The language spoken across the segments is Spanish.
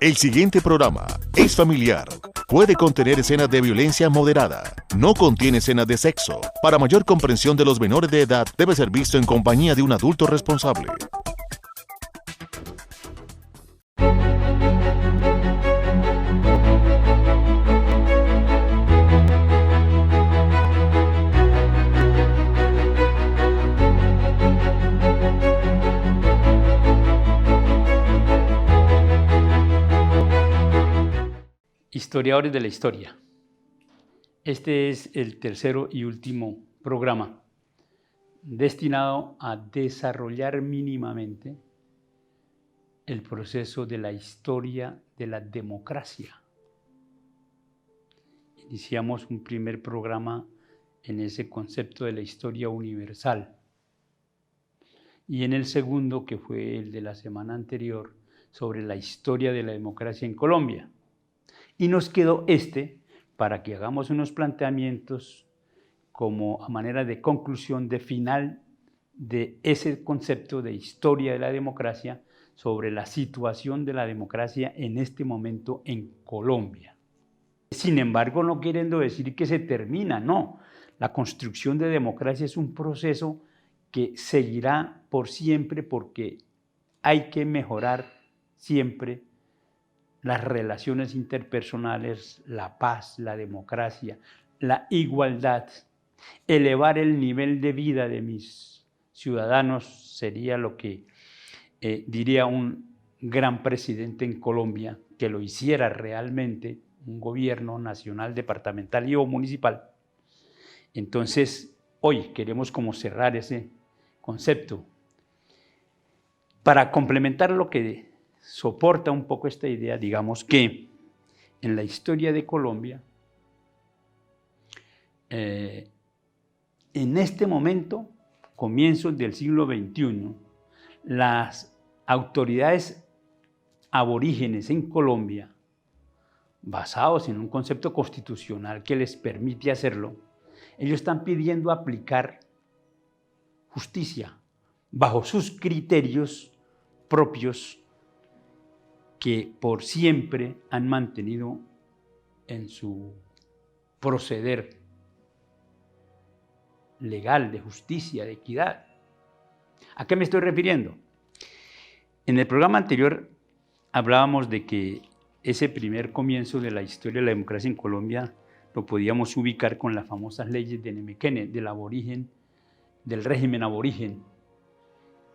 El siguiente programa es familiar. Puede contener escenas de violencia moderada. No contiene escenas de sexo. Para mayor comprensión de los menores de edad, debe ser visto en compañía de un adulto responsable. Historiadores de la historia. Este es el tercero y último programa destinado a desarrollar mínimamente el proceso de la historia de la democracia. Iniciamos un primer programa en ese concepto de la historia universal y en el segundo, que fue el de la semana anterior, sobre la historia de la democracia en Colombia. Y nos quedó para que hagamos unos planteamientos como a manera de conclusión, de final de ese concepto de historia de la democracia sobre la situación de la democracia en este momento en Colombia. Sin embargo, no queriendo decir que se termina, no. La construcción de democracia es un proceso que seguirá por siempre porque hay que mejorar siempre las relaciones interpersonales, la paz, la democracia, la igualdad, elevar el nivel de vida de mis ciudadanos sería lo que diría un gran presidente en Colombia, que lo hiciera realmente, un gobierno nacional, departamental y o municipal. Entonces, hoy queremos como cerrar ese concepto para complementar lo que soporta un poco esta idea. Digamos que en la historia de Colombia, en este momento, comienzos del siglo XXI, las autoridades aborígenes en Colombia, basados en un concepto constitucional que les permite hacerlo, ellos están pidiendo aplicar justicia bajo sus criterios propios que por siempre han mantenido en su proceder legal, de justicia, de equidad. ¿A qué me estoy refiriendo? En el programa anterior hablábamos de que ese primer comienzo de la historia de la democracia en Colombia lo podíamos ubicar con las famosas leyes de Nemequene, del régimen aborigen,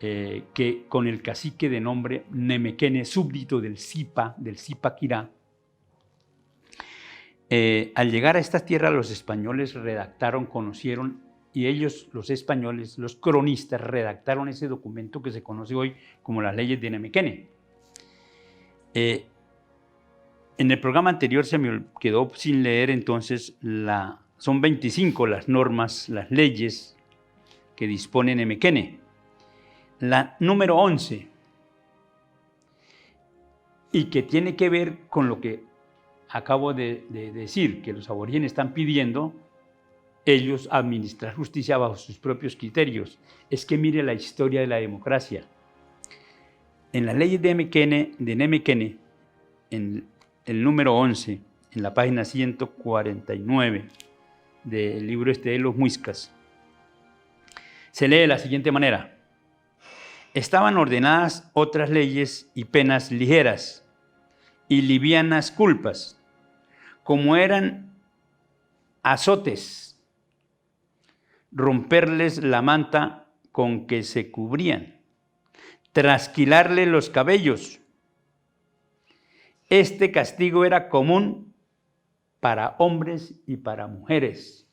que con el cacique de nombre Nemequene, súbdito del Zipaquirá. Al llegar a estas tierras, los españoles redactaron, conocieron, y ellos, los españoles, los cronistas, redactaron ese documento que se conoce hoy como las leyes de Nemequene. En el programa anterior se me quedó sin leer, entonces son 25 las normas, las leyes que dispone Nemequene. La número 11, y que tiene que ver con lo que acabo de decir, que los aborígenes están pidiendo ellos administrar justicia bajo sus propios criterios. Es que mire la historia de la democracia. En las leyes de Nemequene, en el número 11, en la página 149 del libro de los Muiscas, se lee de la siguiente manera: estaban ordenadas otras leyes y penas ligeras y livianas culpas, como eran azotes, romperles la manta con que se cubrían, trasquilarle los cabellos. Este castigo era común para hombres y para mujeres.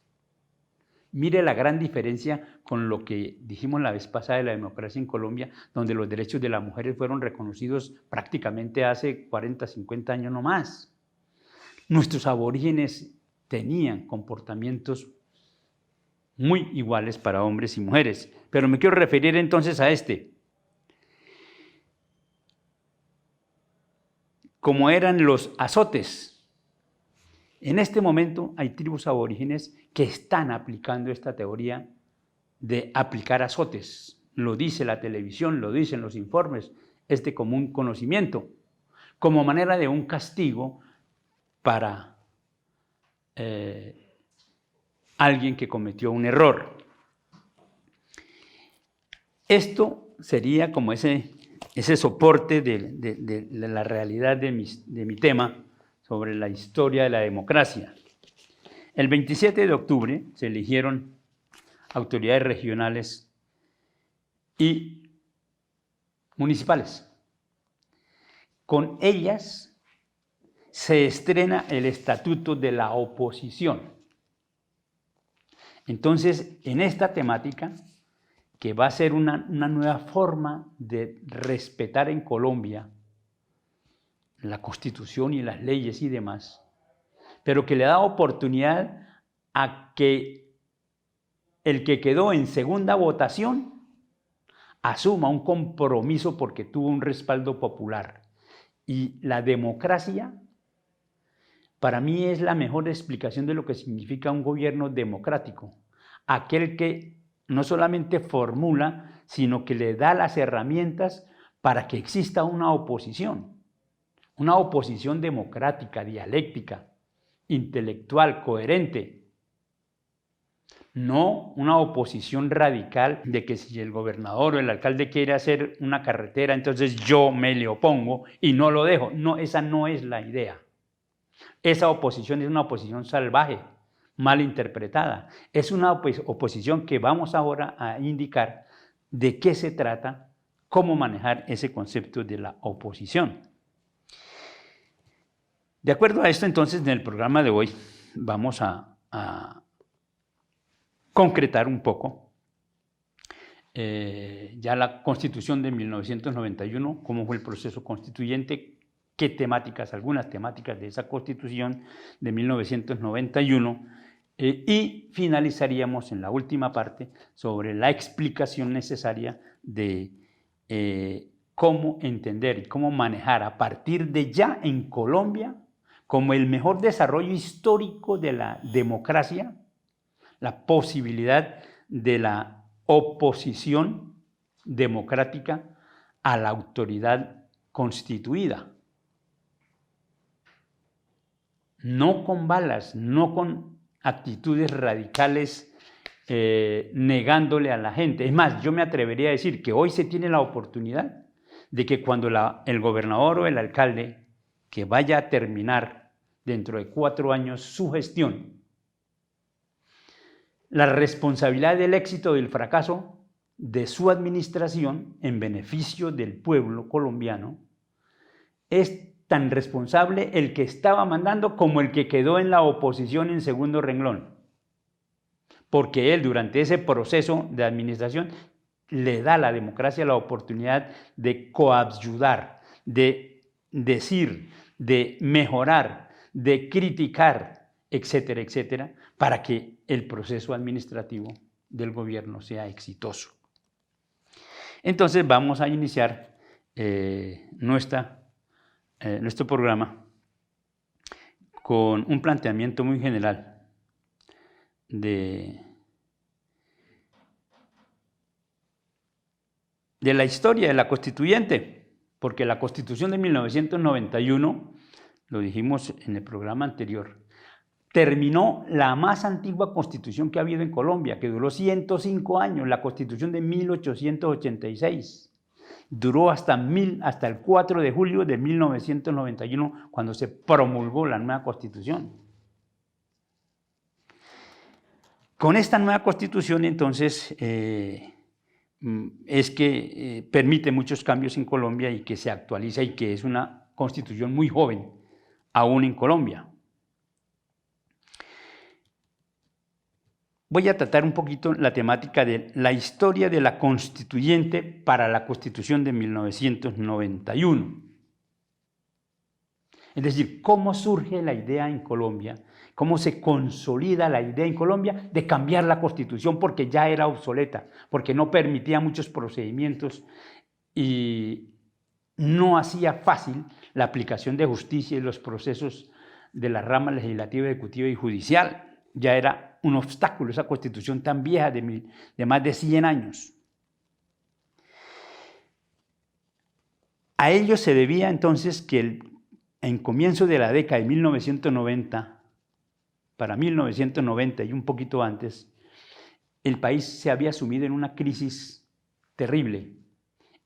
Mire la gran diferencia con lo que dijimos la vez pasada de la democracia en Colombia, donde los derechos de las mujeres fueron reconocidos prácticamente hace 40, 50 años no más. Nuestros aborígenes tenían comportamientos muy iguales para hombres y mujeres, pero me quiero referir entonces a como eran los azotes. En este momento hay tribus aborígenes que están aplicando esta teoría de aplicar azotes. Lo dice la televisión, lo dicen los informes, es de común conocimiento. como manera de un castigo para alguien que cometió un error. Esto sería como ese soporte de la realidad de mi tema sobre la historia de la democracia. El 27 de octubre se eligieron autoridades regionales y municipales. Con ellas se estrena el Estatuto de la Oposición. Entonces, en esta temática, que va a ser una nueva forma de respetar en Colombia la Constitución y las leyes y demás, pero que le da oportunidad a que el que quedó en segunda votación asuma un compromiso porque tuvo un respaldo popular. Y la democracia, para mí, es la mejor explicación de lo que significa un gobierno democrático. Aquel que no solamente formula, sino que le da las herramientas para que exista una oposición democrática, dialéctica, intelectual, coherente. No una oposición radical de que si el gobernador o el alcalde quiere hacer una carretera, entonces yo me le opongo y no lo dejo. No, esa no es la idea. Esa oposición es una oposición salvaje, mal interpretada. Es una oposición que vamos ahora a indicar de qué se trata, cómo manejar ese concepto de la oposición. De acuerdo a esto, entonces, en el programa de hoy vamos a concretar un poco ya la Constitución de 1991, cómo fue el proceso constituyente, qué temáticas, algunas temáticas de esa Constitución de 1991, y finalizaríamos en la última parte sobre la explicación necesaria de cómo entender y cómo manejar a partir de ya en Colombia como el mejor desarrollo histórico de la democracia, la posibilidad de la oposición democrática a la autoridad constituida. No con balas, no con actitudes radicales negándole a la gente. Es más, yo me atrevería a decir que hoy se tiene la oportunidad de que cuando el gobernador o el alcalde que vaya a terminar dentro de 4 años su gestión, la responsabilidad del éxito o del fracaso de su administración en beneficio del pueblo colombiano es tan responsable el que estaba mandando como el que quedó en la oposición en segundo renglón. Porque él, durante ese proceso de administración, le da a la democracia la oportunidad de coadyuvar, de decir, de mejorar, de criticar, etcétera, etcétera, para que el proceso administrativo del gobierno sea exitoso. Entonces vamos a iniciar nuestro programa con un planteamiento muy general de la historia de la constituyente, porque la Constitución de 1991, lo dijimos en el programa anterior, terminó la más antigua constitución que ha habido en Colombia, que duró 105 años, la Constitución de 1886. Duró hasta el 4 de julio de 1991, cuando se promulgó la nueva Constitución. Con esta nueva Constitución, entonces, es que permite muchos cambios en Colombia y que se actualiza y que es una Constitución muy joven, aún en Colombia. Voy a tratar un poquito la temática de la historia de la constituyente para la Constitución de 1991. Es decir, cómo surge la idea en Colombia, cómo se consolida la idea en Colombia de cambiar la Constitución porque ya era obsoleta, porque no permitía muchos procedimientos y no hacía fácil la aplicación de justicia y los procesos de la rama legislativa, ejecutiva y judicial. Ya era un obstáculo esa Constitución tan vieja de más de 100 años. A ello se debía entonces que el en comienzo de la década de 1990, para 1990 y un poquito antes, el país se había sumido en una crisis terrible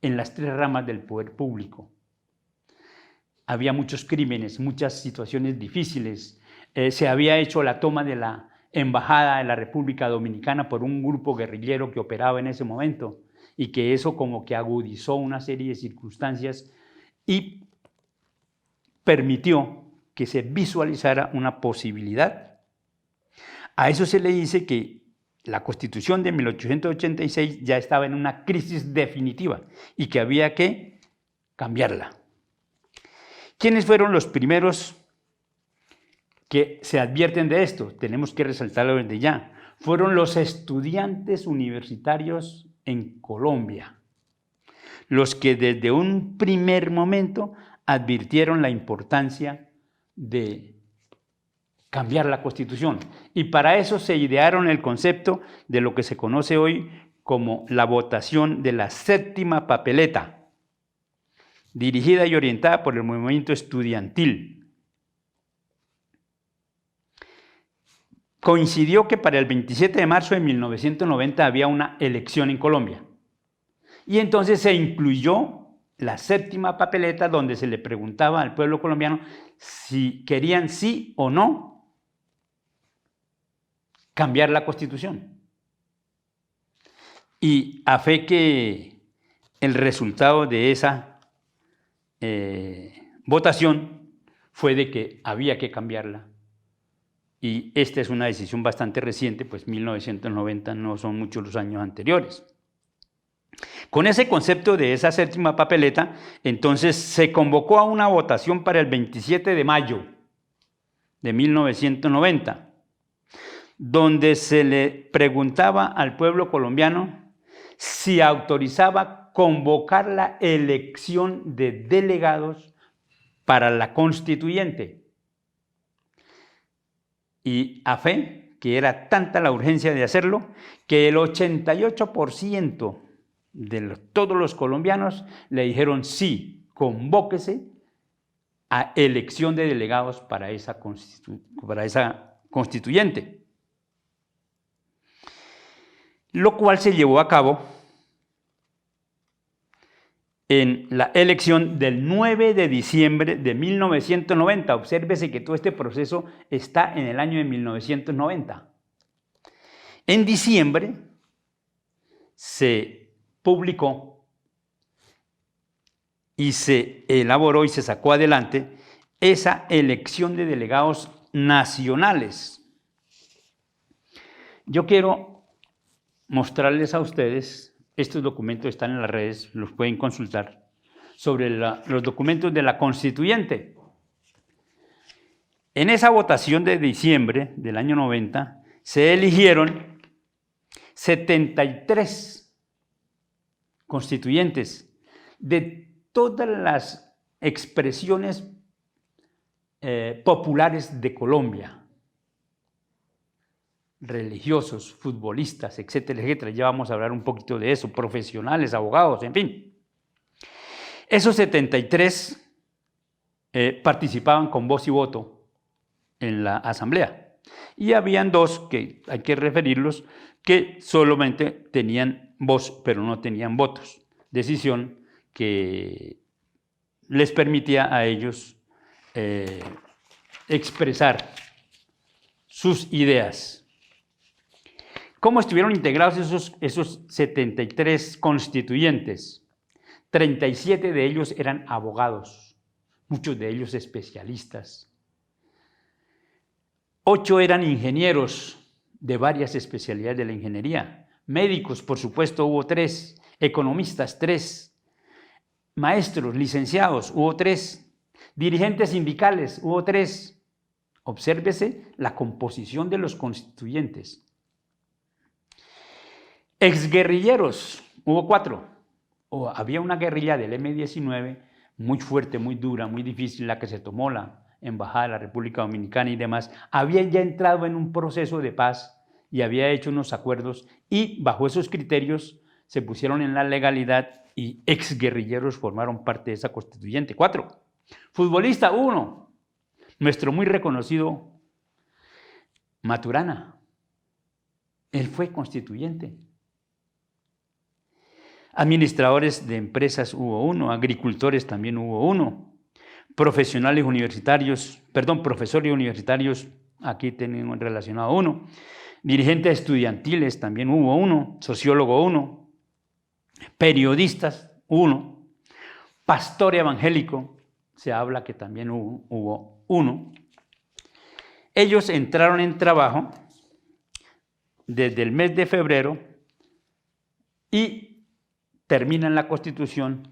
en las tres ramas del poder público. Había muchos crímenes, muchas situaciones difíciles. Se había hecho la toma de la embajada de la República Dominicana por un grupo guerrillero que operaba en ese momento, y que eso como que agudizó una serie de circunstancias y permitió que se visualizara una posibilidad. A eso se le dice que la Constitución de 1886 ya estaba en una crisis definitiva y que había que cambiarla. ¿Quiénes fueron los primeros que se advierten de esto? Tenemos que resaltarlo desde ya. Fueron los estudiantes universitarios en Colombia, los que desde un primer momento advirtieron la importancia de cambiar la Constitución. Y para eso se idearon el concepto de lo que se conoce hoy como la votación de la séptima papeleta, dirigida y orientada por el movimiento estudiantil. Coincidió que para el 27 de marzo de 1990 había una elección en Colombia. Y entonces se incluyó la séptima papeleta, donde se le preguntaba al pueblo colombiano si querían sí o no cambiar la Constitución. Y a fe que el resultado de esa votación fue de que había que cambiarla. Y esta es una decisión bastante reciente, pues 1990 no son muchos los años anteriores. Con ese concepto de esa séptima papeleta, entonces se convocó a una votación para el 27 de mayo de 1990, donde se le preguntaba al pueblo colombiano si autorizaba convocar la elección de delegados para la constituyente. Y a fe que era tanta la urgencia de hacerlo, que el 88% de todos los colombianos le dijeron sí, convóquese a elección de delegados para esa constituyente. Lo cual se llevó a cabo en la elección del 9 de diciembre de 1990. Obsérvese que todo este proceso está en el año de 1990. En diciembre se publicó y se elaboró y se sacó adelante esa elección de delegados nacionales. Yo quiero mostrarles a ustedes, estos documentos están en las redes, los pueden consultar, sobre los documentos de la constituyente. En esa votación de diciembre del año 90 se eligieron 73 constituyentes de todas las expresiones populares de Colombia. Religiosos, futbolistas, etcétera, etcétera. Ya vamos a hablar un poquito de eso, profesionales, abogados, en fin. Esos 73 participaban con voz y voto en la asamblea. Y habían dos, que hay que referirlos, que solamente tenían voz, pero no tenían votos. Decisión que les permitía a ellos expresar sus ideas. ¿Cómo estuvieron integrados esos 73 constituyentes? 37 de ellos eran abogados, muchos de ellos especialistas. 8 eran ingenieros de varias especialidades de la ingeniería. Médicos, por supuesto, hubo 3. Economistas, 3. Maestros, licenciados, hubo 3. Dirigentes sindicales, hubo 3. Obsérvese la composición de los constituyentes. Exguerrilleros, hubo 4. Había una guerrilla del M-19 muy fuerte, muy dura, muy difícil, la que se tomó la embajada de la República Dominicana y demás. Había ya entrado en un proceso de paz y había hecho unos acuerdos, y bajo esos criterios se pusieron en la legalidad y exguerrilleros formaron parte de esa constituyente. 4. Futbolista, uno, nuestro muy reconocido Maturana. Él fue constituyente. Administradores de empresas hubo uno, agricultores también hubo uno, profesores universitarios, aquí tenemos relacionado uno, dirigentes estudiantiles también hubo uno, sociólogo uno, periodistas uno, pastor evangélico, se habla que también hubo uno. Ellos entraron en trabajo desde el mes de febrero y terminan la Constitución,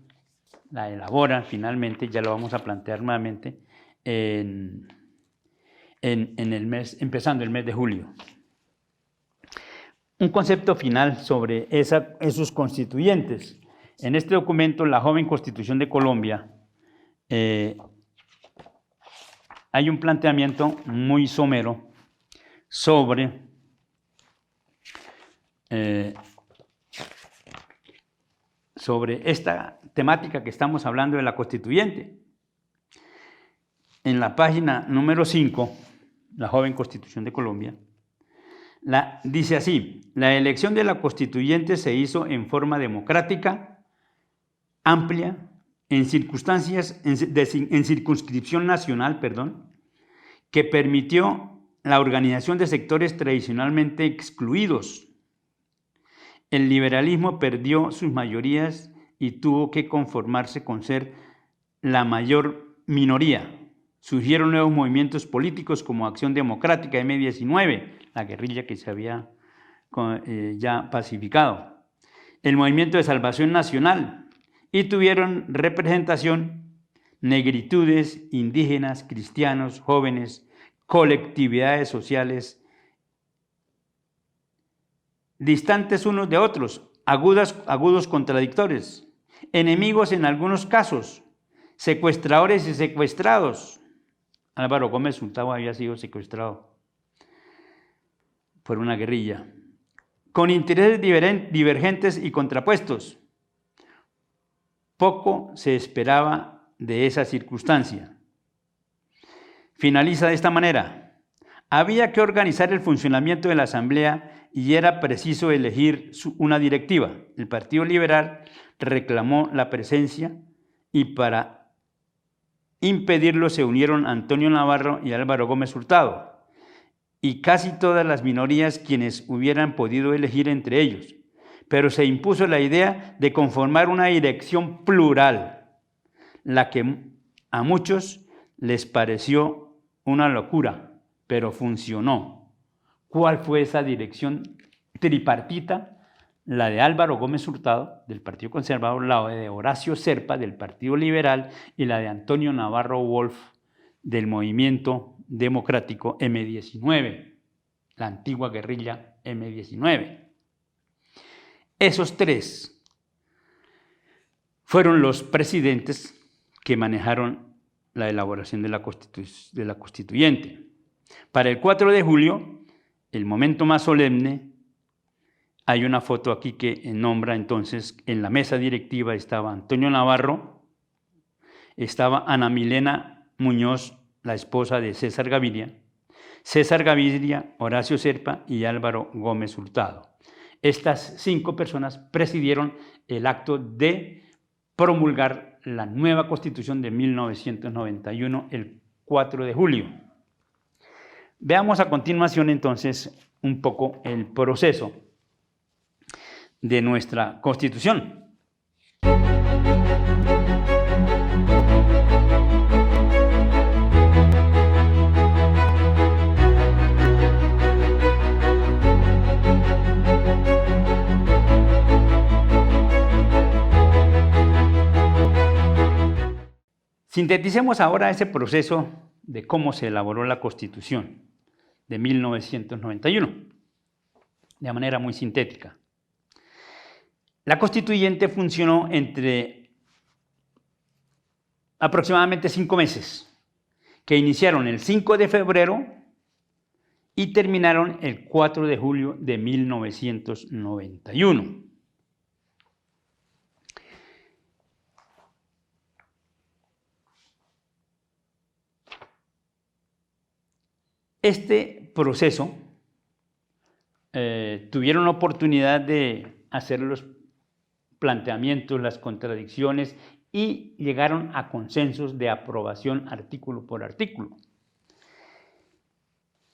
la elaboran finalmente, ya lo vamos a plantear nuevamente, empezando el mes de julio. Un concepto final sobre esos constituyentes. En este documento, la joven Constitución de Colombia, hay un planteamiento muy somero sobre esta temática que estamos hablando de la constituyente. En la página número 5, la joven Constitución de Colombia, dice así: la elección de la constituyente se hizo en forma democrática, amplia, en circunscripción nacional, que permitió la organización de sectores tradicionalmente excluidos. El liberalismo perdió sus mayorías y tuvo que conformarse con ser la mayor minoría. Surgieron nuevos movimientos políticos como Acción Democrática, M19, la guerrilla que se había ya pacificado, el Movimiento de Salvación Nacional, y tuvieron representación negritudes, indígenas, cristianos, jóvenes, colectividades sociales, distantes unos de otros, agudos contradictores, enemigos en algunos casos, secuestradores y secuestrados. Álvaro Gómez Hurtado había sido secuestrado por una guerrilla, con intereses divergentes y contrapuestos. Poco se esperaba de esa circunstancia. Finaliza de esta manera: había que organizar el funcionamiento de la Asamblea y era preciso elegir una directiva. El Partido Liberal reclamó la presencia y para impedirlo se unieron Antonio Navarro y Álvaro Gómez Hurtado, y casi todas las minorías quienes hubieran podido elegir entre ellos. Pero se impuso la idea de conformar una dirección plural, la que a muchos les pareció una locura, pero funcionó. ¿Cuál fue esa dirección tripartita? La de Álvaro Gómez Hurtado, del Partido Conservador, la de Horacio Serpa, del Partido Liberal, y la de Antonio Navarro Wolf, del Movimiento Democrático M19, la antigua guerrilla M19. Esos tres fueron los presidentes que manejaron la elaboración de la constituyente. Para el 4 de julio, el momento más solemne, hay una foto aquí que nombra entonces, en la mesa directiva estaba Antonio Navarro, estaba Ana Milena Muñoz, la esposa de César Gaviria, Horacio Serpa y Álvaro Gómez Hurtado. Estas 5 personas presidieron el acto de promulgar la nueva Constitución de 1991, el 4 de julio. Veamos a continuación entonces un poco el proceso de nuestra Constitución. Sinteticemos ahora ese proceso de cómo se elaboró la Constitución de 1991, de manera muy sintética. La constituyente funcionó entre aproximadamente 5 meses, que iniciaron el 5 de febrero y terminaron el 4 de julio de 1991. Este proceso tuvieron la oportunidad de hacer los planteamientos, las contradicciones y llegaron a consensos de aprobación artículo por artículo.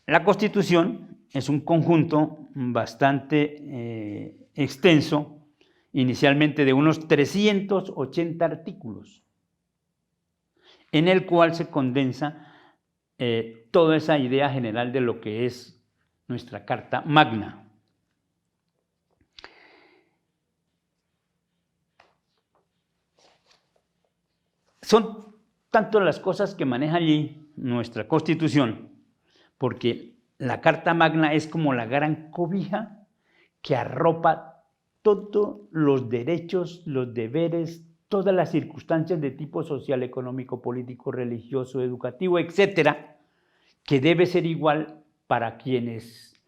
La Constitución es un conjunto bastante extenso, inicialmente de unos 380 artículos, en el cual se condensa toda esa idea general de lo que es nuestra Carta Magna. Son tanto las cosas que maneja allí nuestra Constitución, porque la Carta Magna es como la gran cobija que arropa todos los derechos, los deberes, todas las circunstancias de tipo social, económico, político, religioso, educativo, etcétera, que debe ser igual para quienes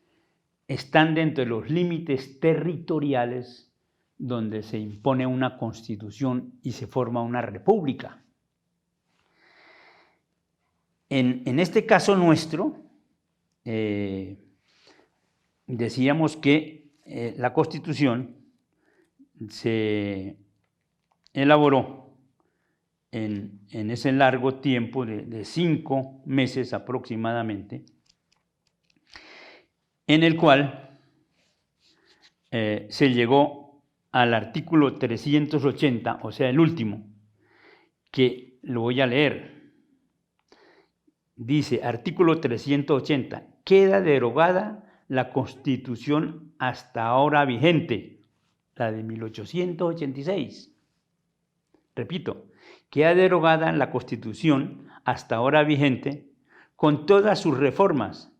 están dentro de los límites territoriales donde se impone una constitución y se forma una república. En este caso nuestro, decíamos que la Constitución se elaboró en ese largo tiempo de 5 meses aproximadamente, en el cual se llegó al artículo 380, o sea, el último, que lo voy a leer. Dice, artículo 380, queda derogada la Constitución hasta ahora vigente, la de 1886. Repito, queda derogada la Constitución hasta ahora vigente con todas sus reformas.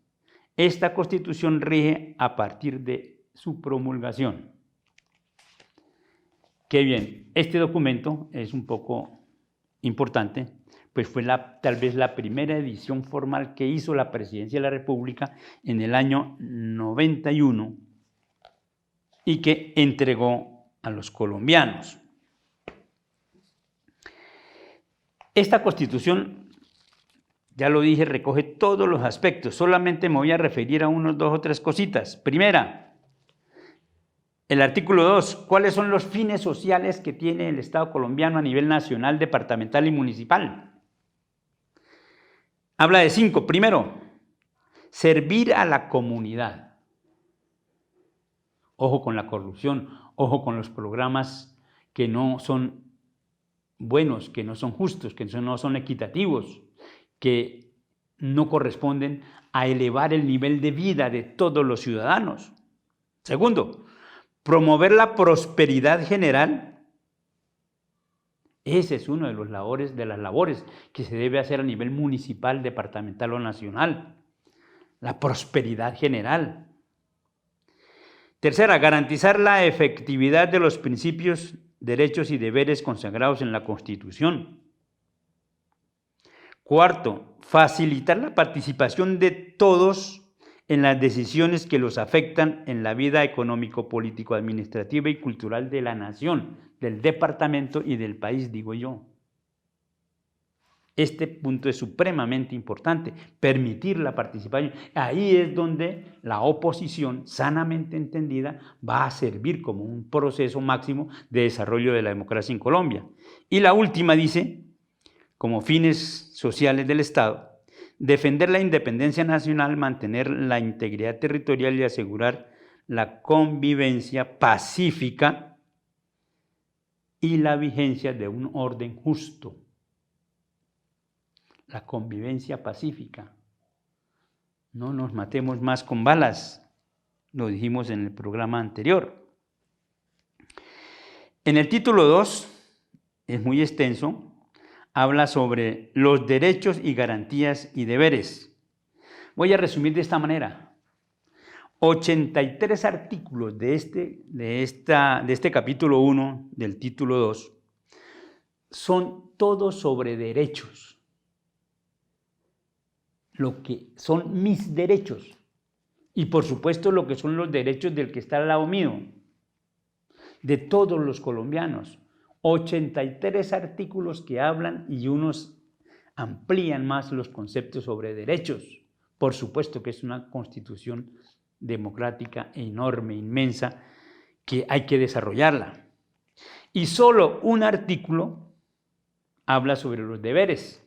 Esta Constitución rige a partir de su promulgación. Qué bien, este documento es un poco importante, pues fue tal vez la primera edición formal que hizo la Presidencia de la República en el año 91 y que entregó a los colombianos. Esta Constitución, ya lo dije, recoge todos los aspectos, solamente me voy a referir a unos 2 o 3 cositas. Primera, el artículo 2, ¿cuáles son los fines sociales que tiene el Estado colombiano a nivel nacional, departamental y municipal? Habla de 5. Primero, servir a la comunidad. Ojo con la corrupción, ojo con los programas que no son buenos, que no son justos, que no son equitativos, que no corresponden a elevar el nivel de vida de todos los ciudadanos. Segundo, promover la prosperidad general. Ese es uno de las labores que se debe hacer a nivel municipal, departamental o nacional. La prosperidad general. Tercera, garantizar la efectividad de los principios, derechos y deberes consagrados en la Constitución. Cuarto, facilitar la participación de todos en las decisiones que los afectan en la vida económico, político, administrativa y cultural de la nación, del departamento y del país, digo yo. Este punto es supremamente importante, permitir la participación. Ahí es donde la oposición, sanamente entendida, va a servir como un proceso máximo de desarrollo de la democracia en Colombia. Y la última dice, como fines sociales del Estado, defender la independencia nacional, mantener la integridad territorial y asegurar la convivencia pacífica y la vigencia de un orden justo. La convivencia pacífica. No nos matemos más con balas, lo dijimos en el programa anterior. En el título 2, es muy extenso, habla sobre los derechos y garantías y deberes. Voy a resumir de esta manera. 83 artículos de este capítulo 1 del título 2 son todos sobre derechos. Lo que son mis derechos y por supuesto lo que son los derechos del que está al lado mío, de todos los colombianos. 83 artículos que hablan y unos amplían más los conceptos sobre derechos, Por supuesto que es una constitución democrática enorme, inmensa, que hay que desarrollarla. Y solo un artículo habla sobre los deberes.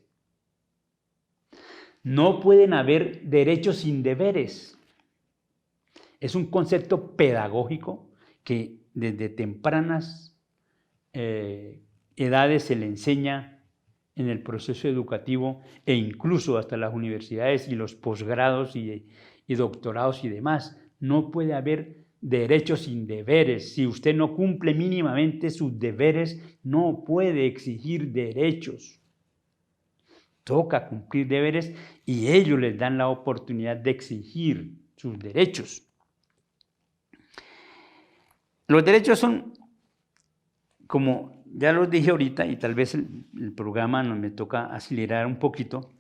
No pueden haber derechos sin deberes. Es un concepto pedagógico que desde tempranas edades se le enseña en el proceso educativo e incluso hasta las universidades y los posgrados y doctorados y demás. No puede haber derechos sin deberes. Si usted no cumple mínimamente sus deberes, no puede exigir derechos. Toca cumplir deberes y ellos les dan la oportunidad de exigir sus derechos. Los derechos son, como ya los dije ahorita, y tal vez el programa me toca acelerar un poquito,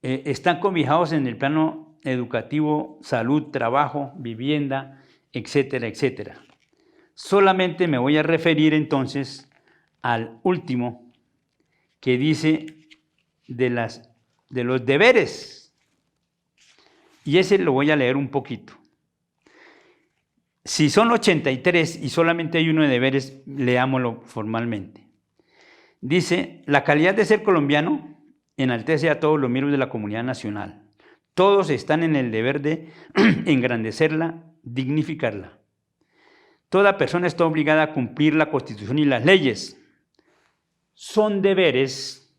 están cobijados en el plano educativo, salud, trabajo, vivienda, etcétera, etcétera. Solamente me voy a referir entonces al último, que dice de los deberes. Y ese lo voy a leer un poquito. Si son 83 y solamente hay uno de deberes, leámoslo formalmente. Dice, la calidad de ser colombiano enaltece a todos los miembros de la comunidad nacional. Todos están en el deber de engrandecerla, dignificarla. Toda persona está obligada a cumplir la Constitución y las leyes. Son deberes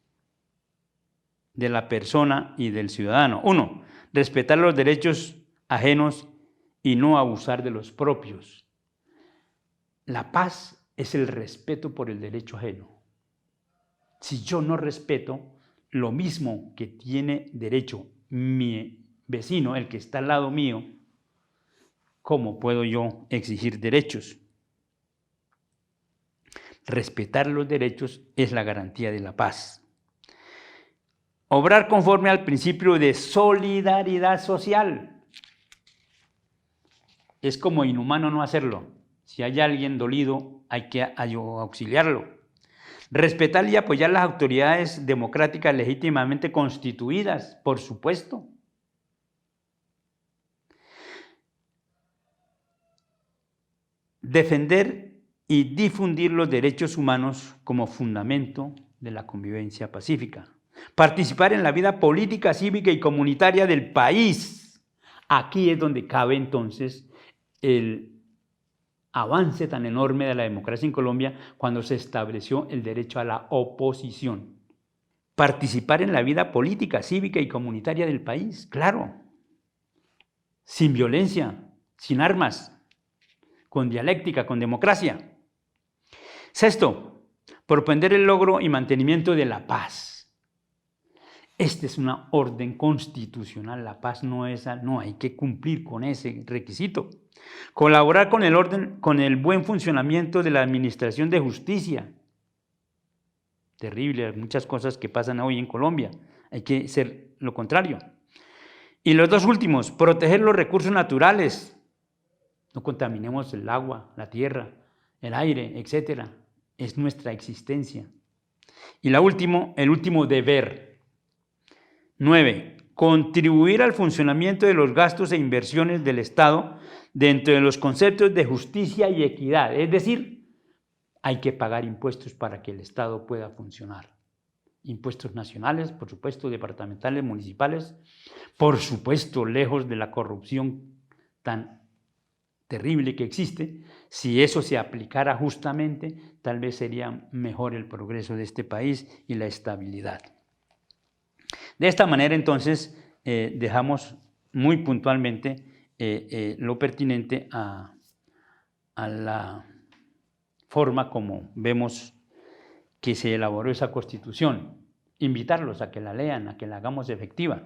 de la persona y del ciudadano. 1. Respetar los derechos ajenos y no abusar de los propios. La paz es el respeto por el derecho ajeno. Si yo no respeto lo mismo que tiene derecho mi vecino, el que está al lado mío, ¿cómo puedo yo exigir derechos? Respetar los derechos es la garantía de la paz. Obrar conforme al principio de solidaridad social. Es como inhumano no hacerlo. Si hay alguien dolido, hay que auxiliarlo. Respetar y apoyar las autoridades democráticas legítimamente constituidas, por supuesto. Defender y difundir los derechos humanos como fundamento de la convivencia pacífica. Participar en la vida política, cívica y comunitaria del país. Aquí es donde cabe entonces el avance tan enorme de la democracia en Colombia cuando se estableció el derecho a la oposición. Participar en la vida política, cívica y comunitaria del país, claro, sin violencia, sin armas, con dialéctica, con democracia. 6. Propender el logro y mantenimiento de la paz. Esta es una orden constitucional, la paz no hay que cumplir con ese requisito. Colaborar con el orden, con el buen funcionamiento de la administración de justicia. Terrible, muchas cosas que pasan hoy en Colombia, hay que ser lo contrario. Y los 2 últimos, proteger los recursos naturales. No contaminemos el agua, la tierra, el aire, etc. Es nuestra existencia. Y el último deber. 9. Contribuir al funcionamiento de los gastos e inversiones del Estado dentro de los conceptos de justicia y equidad. Es decir, hay que pagar impuestos para que el Estado pueda funcionar. Impuestos nacionales, por supuesto, departamentales, municipales, por supuesto, lejos de la corrupción tan terrible que existe. Si eso se aplicara justamente, tal vez sería mejor el progreso de este país y la estabilidad. De esta manera, entonces, dejamos muy puntualmente lo pertinente a la forma como vemos que se elaboró esa Constitución. Invitarlos a que la lean, a que la hagamos efectiva.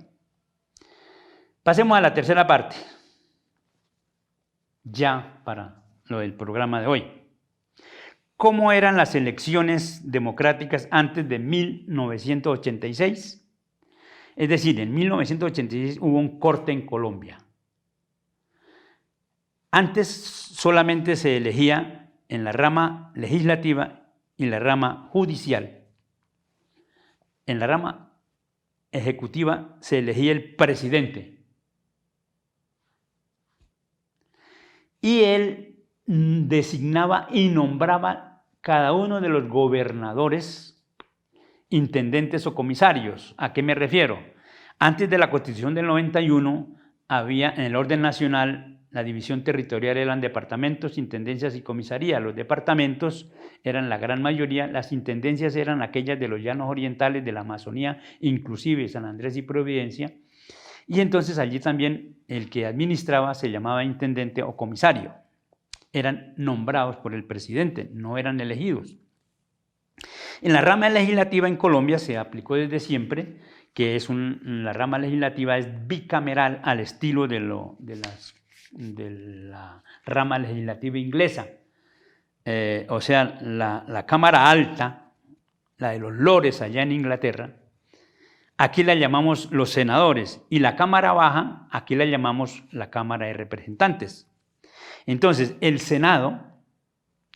Pasemos a la tercera parte, ya para lo del programa de hoy. ¿Cómo eran las elecciones democráticas antes de 1986? Es decir, en 1986 hubo un corte en Colombia. Antes solamente se elegía en la rama legislativa y la rama judicial. En la rama ejecutiva se elegía el presidente y él designaba y nombraba cada uno de los gobernadores, intendentes o comisarios. ¿A qué me refiero? Antes de la Constitución del 91 había en el orden nacional la división territorial eran departamentos, intendencias y comisarías. Los departamentos eran la gran mayoría, las intendencias eran aquellas de los llanos orientales, de la Amazonía, inclusive San Andrés y Providencia. Y entonces allí también el que administraba se llamaba intendente o comisario. Eran nombrados por el presidente, no eran elegidos. En la rama legislativa en Colombia se aplicó desde siempre que la rama legislativa es bicameral al estilo de la rama legislativa inglesa. O sea, la Cámara Alta, la de los Lores allá en Inglaterra, aquí la llamamos los senadores, y la Cámara Baja, aquí la llamamos la Cámara de Representantes. Entonces, el Senado,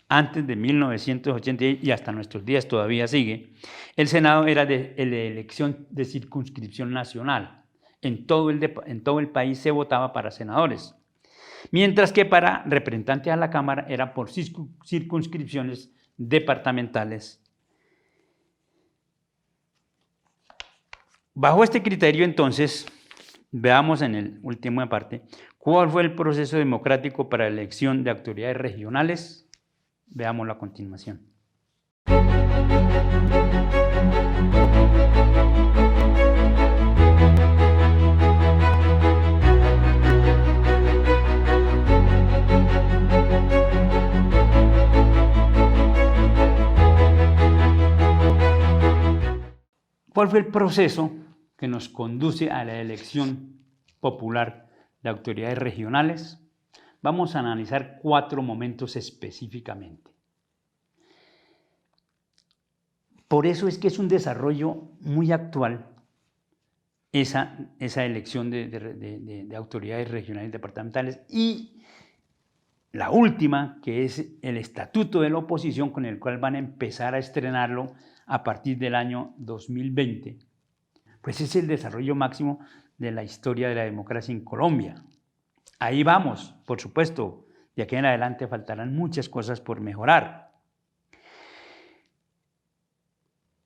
antes de 1980 y hasta nuestros días todavía sigue, el Senado era de elección de circunscripción nacional. En todo el país se votaba para senadores, mientras que para representantes a la Cámara era por circunscripciones departamentales. Bajo este criterio, entonces, veamos en el último parte, ¿cuál fue el proceso democrático para la elección de autoridades regionales? Veámoslo a continuación. ¿Cuál fue el proceso que nos conduce a la elección popular de autoridades regionales? Vamos a analizar 4 momentos específicamente. Por eso es que es un desarrollo muy actual esa elección de autoridades regionales y departamentales, y la última, que es el Estatuto de la Oposición, con el cual van a empezar a estrenarlo a partir del año 2020, pues es el desarrollo máximo de la historia de la democracia en Colombia. Ahí vamos, por supuesto, de aquí en adelante faltarán muchas cosas por mejorar.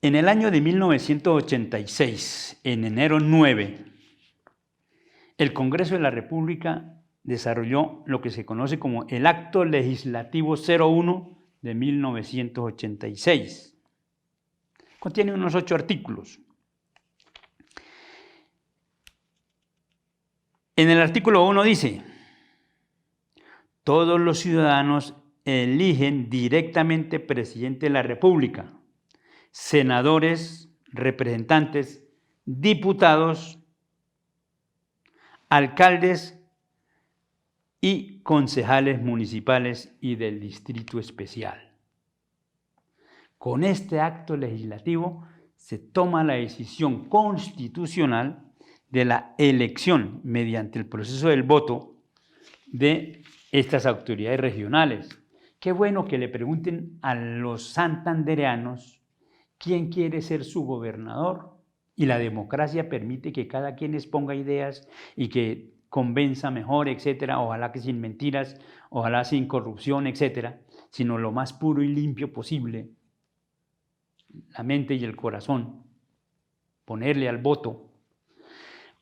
En el año de 1986, en enero 9, el Congreso de la República desarrolló lo que se conoce como el Acto Legislativo 01 de 1986. Contiene unos 8 artículos. En el artículo 1 dice: todos los ciudadanos eligen directamente presidente de la República, senadores, representantes, diputados, alcaldes y concejales municipales y del distrito especial. Con este acto legislativo se toma la decisión constitucional de la elección mediante el proceso del voto de estas autoridades regionales. Qué bueno que le pregunten a los santandereanos quién quiere ser su gobernador, y la democracia permite que cada quien exponga ideas y que convenza mejor, etcétera. Ojalá que sin mentiras, ojalá sin corrupción, etcétera, sino lo más puro y limpio posible. La mente y el corazón, ponerle al voto.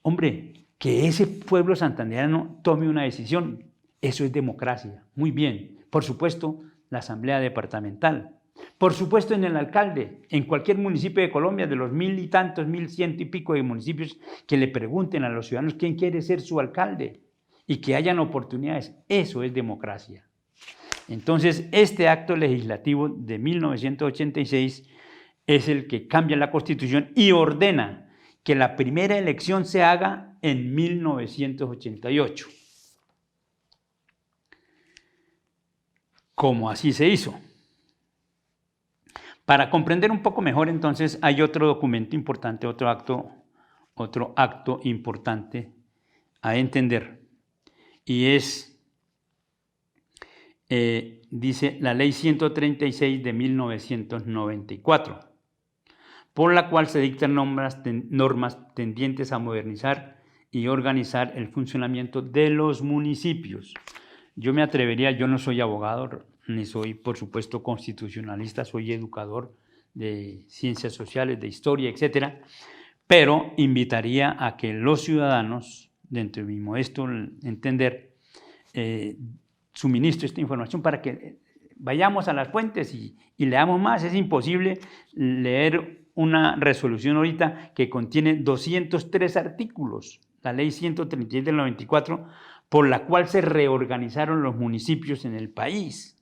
Hombre, que ese pueblo santandereano tome una decisión, eso es democracia. Muy bien. Por supuesto, la asamblea departamental. Por supuesto, en el alcalde, en cualquier municipio de Colombia, de los 1000 y tantos, 1100 y pico de municipios, que le pregunten a los ciudadanos quién quiere ser su alcalde y que hayan oportunidades. Eso es democracia. Entonces, este acto legislativo de 1986 es el que cambia la Constitución y ordena que la primera elección se haga en 1988. Como así se hizo. Para comprender un poco mejor, entonces, hay otro documento importante, otro acto importante a entender, y es, dice la Ley 136 de 1994, por la cual se dictan normas tendientes a modernizar y organizar el funcionamiento de los municipios. yo me atrevería, yo no soy abogado, ni soy, por supuesto, constitucionalista, soy educador de ciencias sociales, de historia, etcétera, pero invitaría a que los ciudadanos, dentro de mi modesto entender, suministro esta información para que vayamos a las fuentes y leamos más. Es imposible leer una resolución ahorita que contiene 203 artículos, la ley 136 del 94, por la cual se reorganizaron los municipios en el país.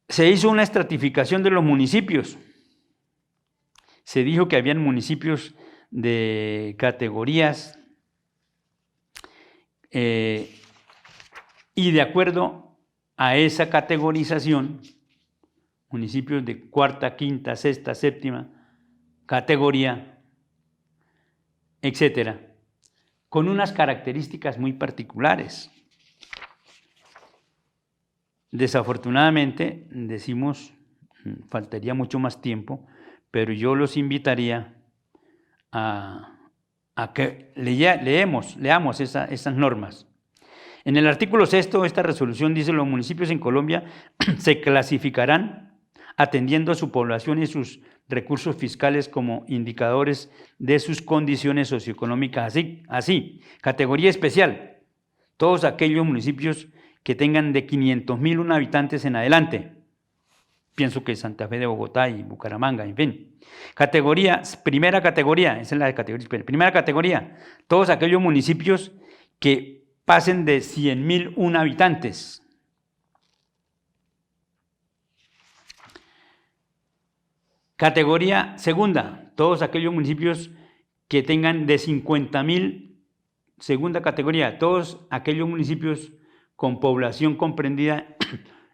Se hizo una estratificación de los municipios. Se dijo que habían municipios de categorías y de acuerdo a esa categorización, municipios de cuarta, quinta, sexta, séptima categoría, etcétera, con unas características muy particulares. Desafortunadamente, decimos, faltaría mucho más tiempo, pero yo los invitaría a que leamos esas normas. En el artículo 6, esta resolución dice: los municipios en Colombia se clasificarán atendiendo a su población y sus recursos fiscales como indicadores de sus condiciones socioeconómicas. Así, categoría especial, todos aquellos municipios que tengan de 500.001 habitantes en adelante. Pienso que Santa Fe de Bogotá y Bucaramanga, en fin. Primera categoría, esa es la categoría. Primera categoría, todos aquellos municipios que pasen de 100.001 habitantes. Categoría segunda, todos aquellos municipios que tengan de 50.000, segunda categoría, todos aquellos municipios con población comprendida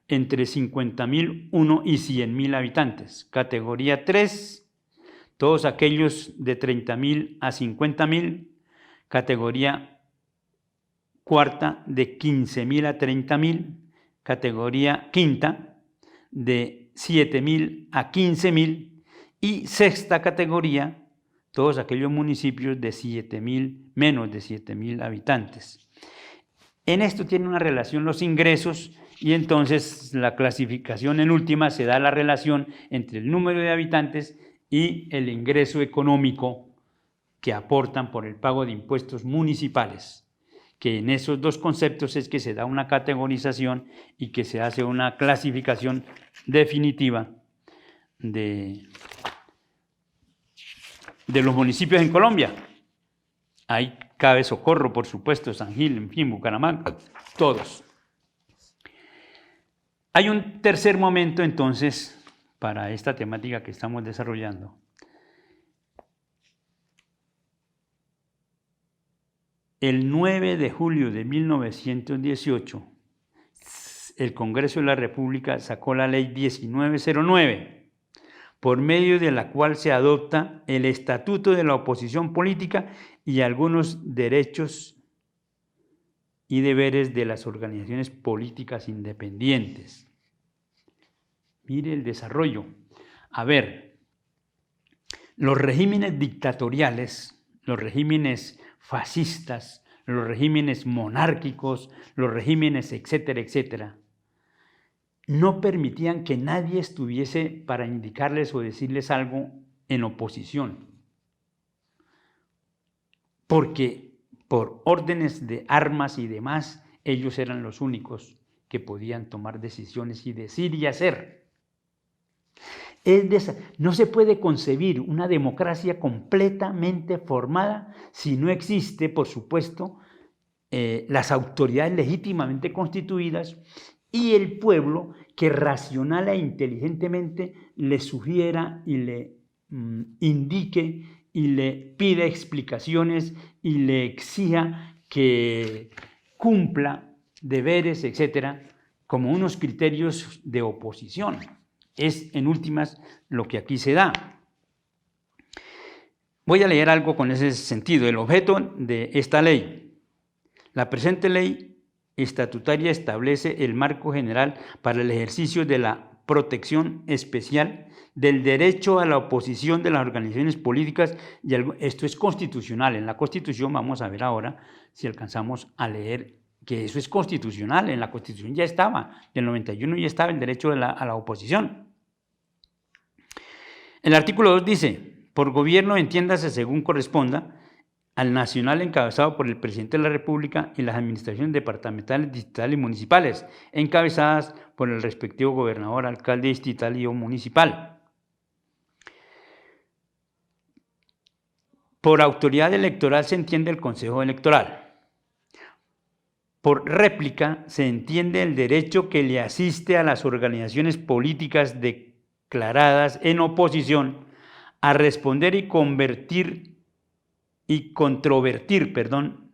entre 50.001 y 100.000 habitantes. Categoría 3, todos aquellos de 30.000 a 50.000. Categoría cuarta, de 15.000 a 30.000. Categoría quinta, de 7.000 a 15.000. Y sexta categoría, todos aquellos municipios de 7.000, menos de 7.000 habitantes. En esto tiene una relación los ingresos, y entonces la clasificación en última se da la relación entre el número de habitantes y el ingreso económico que aportan por el pago de impuestos municipales, que en esos dos conceptos es que se da una categorización y que se hace una clasificación definitiva de los municipios en Colombia. Ahí cabe Socorro, por supuesto, San Gil, en fin, Bucaramanga, todos. Hay un tercer momento, entonces, para esta temática que estamos desarrollando. El 9 de julio de 1918, el Congreso de la República sacó la Ley 1909, por medio de la cual se adopta el Estatuto de la Oposición Política y algunos derechos y deberes de las organizaciones políticas independientes. Mire el desarrollo. A ver, los regímenes dictatoriales, los regímenes fascistas, los regímenes monárquicos, los regímenes etcétera, etcétera, no permitían que nadie estuviese para indicarles o decirles algo en oposición, porque por órdenes de armas y demás, ellos eran los únicos que podían tomar decisiones y decir y hacer. No se puede concebir una democracia completamente formada si no existe, por supuesto, las autoridades legítimamente constituidas y el pueblo que racional e inteligentemente le sugiera y le indique y le pida explicaciones y le exija que cumpla deberes, etcétera, como unos criterios de oposición. Es, en últimas, lo que aquí se da. Voy a leer algo con ese sentido. El objeto de esta ley. La presente ley estatutaria establece el marco general para el ejercicio de la protección especial del derecho a la oposición de las organizaciones políticas. Esto es constitucional. En la Constitución, vamos a ver ahora si alcanzamos a leer que eso es constitucional. En la Constitución ya estaba, del 91 ya estaba el derecho a la oposición. El artículo 2 dice: por gobierno entiéndase según corresponda al nacional encabezado por el presidente de la República y las administraciones departamentales, distritales y municipales, encabezadas por el respectivo gobernador, alcalde distrital y o municipal. Por autoridad electoral se entiende el Consejo Electoral. Por réplica se entiende el derecho que le asiste a las organizaciones políticas declaradas en oposición a responder y controvertir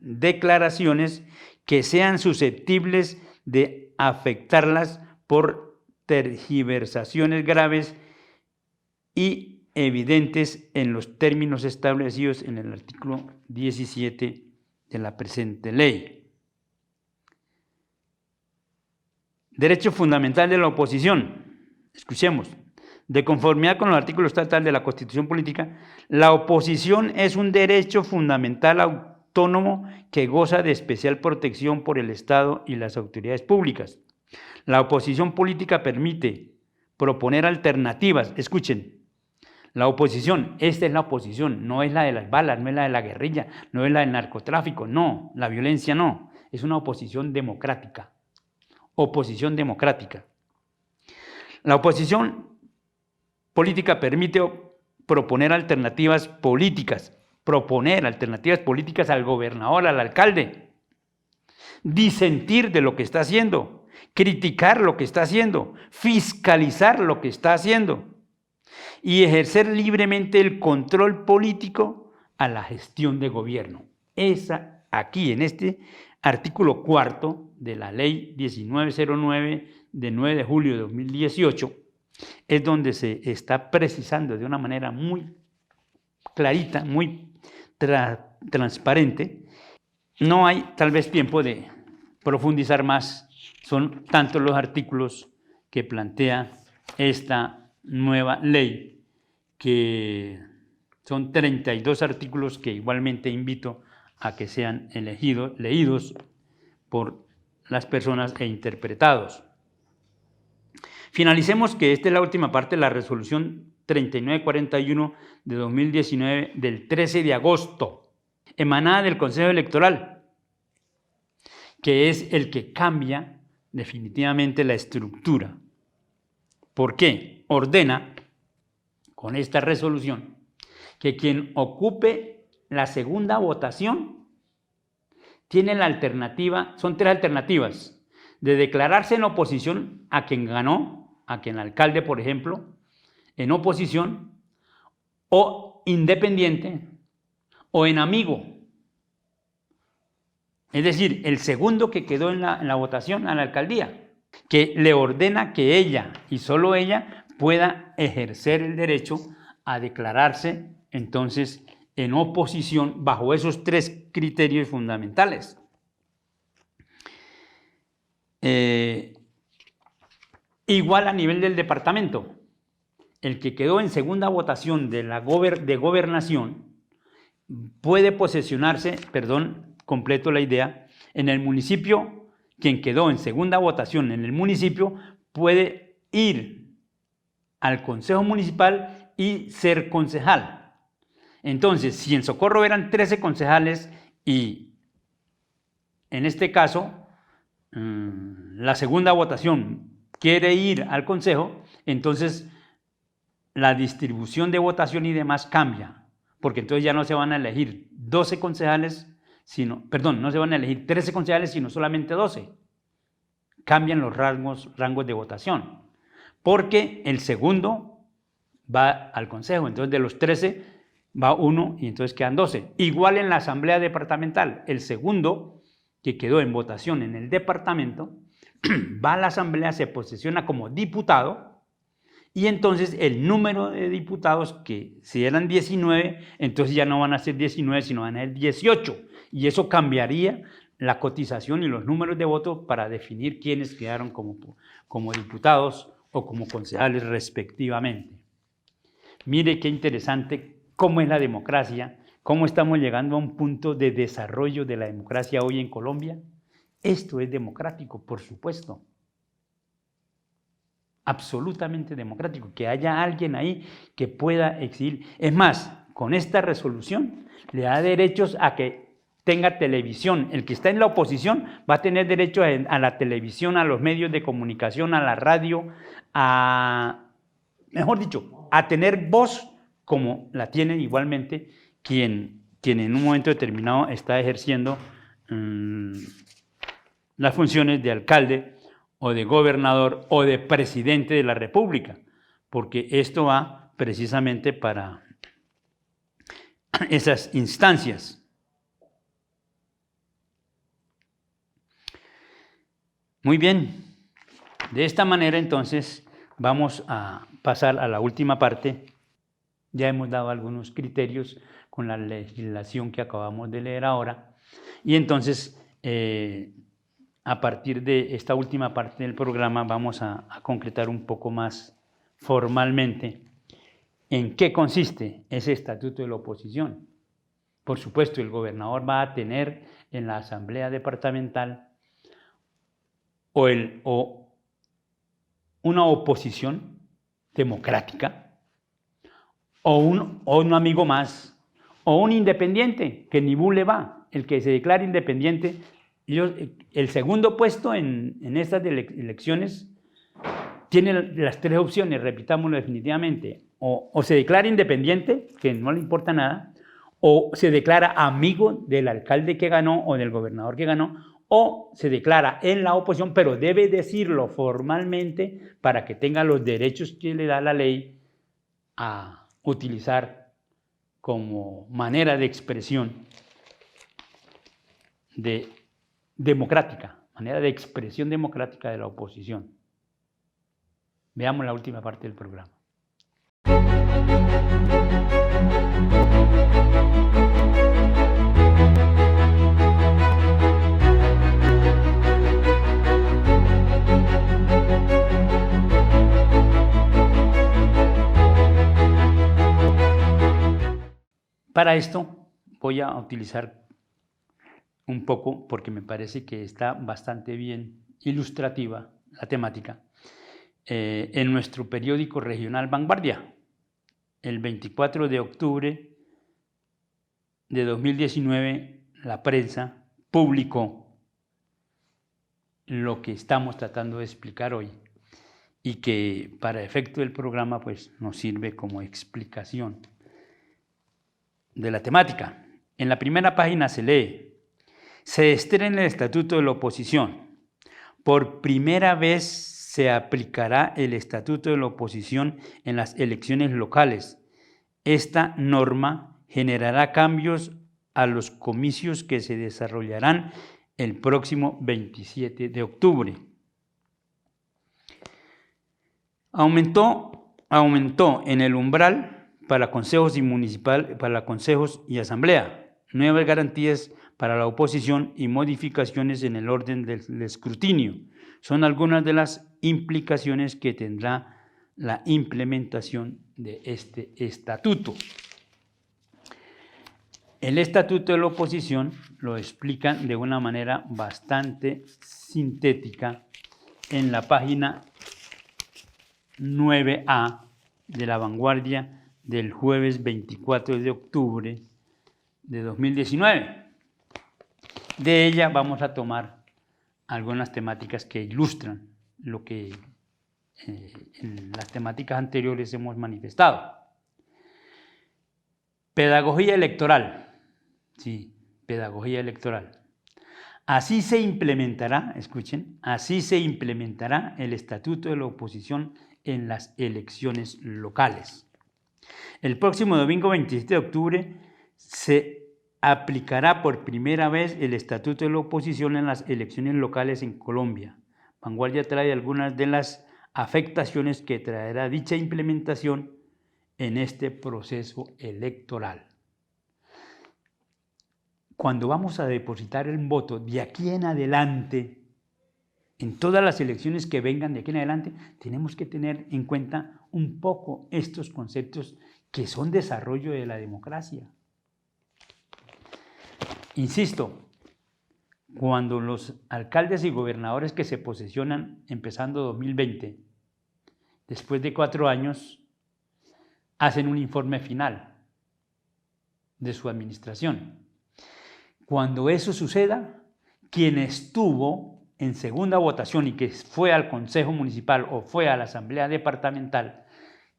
declaraciones que sean susceptibles de afectarlas por tergiversaciones graves y evidentes en los términos establecidos en el artículo 17 de la presente ley. Derecho fundamental de la oposición. Escuchemos. De conformidad con los artículos estatal de la Constitución Política, la oposición es un derecho fundamental autónomo que goza de especial protección por el Estado y las autoridades públicas. La oposición política permite proponer alternativas. Escuchen, la oposición, esta es la oposición, no es la de las balas, no es la de la guerrilla, no es la del narcotráfico, no, la violencia no, es una oposición democrática. Oposición democrática. La oposición política permite proponer alternativas políticas al gobernador, al alcalde, disentir de lo que está haciendo, criticar lo que está haciendo, fiscalizar lo que está haciendo y ejercer libremente el control político a la gestión de gobierno. Esa aquí, en este artículo 4 de la ley 1909 de 9 de julio de 2018, es donde se está precisando de una manera muy clarita, muy transparente. No hay tal vez tiempo de profundizar más, son tantos los artículos que plantea esta nueva ley, que son 32 artículos que igualmente invito a que sean leídos por las personas e interpretados. Finalicemos que esta es la última parte de la resolución 3941 de 2019 del 13 de agosto, emanada del Consejo Electoral, que es el que cambia definitivamente la estructura. ¿Por qué? Ordena con esta resolución que quien ocupe la segunda votación tiene la alternativa, son tres alternativas: de declararse en oposición a quien ganó, a quien alcalde, por ejemplo, en oposición, o independiente, o en amigo. Es decir, el segundo que quedó en la votación a la alcaldía, que le ordena que ella y solo ella pueda ejercer el derecho a declararse entonces en oposición bajo esos tres criterios fundamentales. Igual a nivel del departamento, el que quedó en segunda votación de gobernación puede posesionarse, completo la idea, en el municipio. Quien quedó en segunda votación en el municipio puede ir al consejo municipal y ser concejal. Entonces, si en Socorro eran 13 concejales y en este caso la segunda votación quiere ir al consejo, entonces la distribución de votación y demás cambia, porque entonces ya no se van a elegir 12 concejales, no se van a elegir 13 concejales, sino solamente 12. Cambian los rangos de votación, porque el segundo va al consejo, entonces de los 13 va uno y entonces quedan 12. Igual en la asamblea departamental, el segundo que quedó en votación en el departamento va a la asamblea, se posesiona como diputado y entonces el número de diputados, que si eran 19, entonces ya no van a ser 19, sino van a ser 18. Y eso cambiaría la cotización y los números de votos para definir quiénes quedaron como diputados o como concejales respectivamente. Mire qué interesante cómo es la democracia, cómo estamos llegando a un punto de desarrollo de la democracia hoy en Colombia. Esto es democrático, por supuesto. Absolutamente democrático, que haya alguien ahí que pueda exigir. Es más, con esta resolución le da derechos a que tenga televisión. El que está en la oposición va a tener derecho a la televisión, a los medios de comunicación, a la radio, mejor dicho, a tener voz como la tiene igualmente quien en un momento determinado está ejerciendo las funciones de alcalde o de gobernador o de presidente de la República, porque esto va precisamente para esas instancias. Muy bien, de esta manera entonces vamos a pasar a la última parte. Ya hemos dado algunos criterios con la legislación que acabamos de leer ahora y entonces a partir de esta última parte del programa vamos a concretar un poco más formalmente en qué consiste ese estatuto de la oposición. Por supuesto, el gobernador va a tener en la asamblea departamental o una oposición democrática, o un amigo más, o un independiente, que ni bu le va, el que se declara independiente. El segundo puesto en estas elecciones tiene las tres opciones, repitámoslo definitivamente, o se declara independiente, que no le importa nada, o se declara amigo del alcalde que ganó o del gobernador que ganó, o se declara en la oposición, pero debe decirlo formalmente para que tenga los derechos que le da la ley a utilizar como manera de expresión democrática, manera de expresión democrática de la oposición. Veamos la última parte del programa. Para esto voy a utilizar un poco, porque me parece que está bastante bien ilustrativa la temática, en nuestro periódico regional Vanguardia. El 24 de octubre de 2019, la prensa publicó lo que estamos tratando de explicar hoy y que para efecto del programa pues, nos sirve como explicación de la temática. En la primera página se lee: se estrena el Estatuto de la Oposición. Por primera vez se aplicará el Estatuto de la Oposición en las elecciones locales. Esta norma generará cambios a los comicios que se desarrollarán el próximo 27 de octubre. Aumentó en el umbral para consejos y asamblea, nuevas garantías para la oposición y modificaciones en el orden del escrutinio. Son algunas de las implicaciones que tendrá la implementación de este estatuto. El estatuto de la oposición lo explican de una manera bastante sintética en la página 9A de la Vanguardia del jueves 24 de octubre de 2019. De ella vamos a tomar algunas temáticas que ilustran lo que en las temáticas anteriores hemos manifestado. Pedagogía electoral. Sí, pedagogía electoral. Así se implementará, escuchen, así se implementará el Estatuto de la Oposición en las elecciones locales. El próximo domingo 27 de octubre se aplicará por primera vez el Estatuto de la Oposición en las elecciones locales en Colombia. Vanguardia trae algunas de las afectaciones que traerá dicha implementación en este proceso electoral. Cuando vamos a depositar el voto de aquí en adelante en todas las elecciones que vengan de aquí en adelante, tenemos que tener en cuenta un poco estos conceptos que son desarrollo de la democracia. Insisto, cuando los alcaldes y gobernadores que se posesionan empezando 2020, después de 4 años, hacen un informe final de su administración. Cuando eso suceda, quien estuvo en segunda votación y que fue al Consejo Municipal o fue a la Asamblea Departamental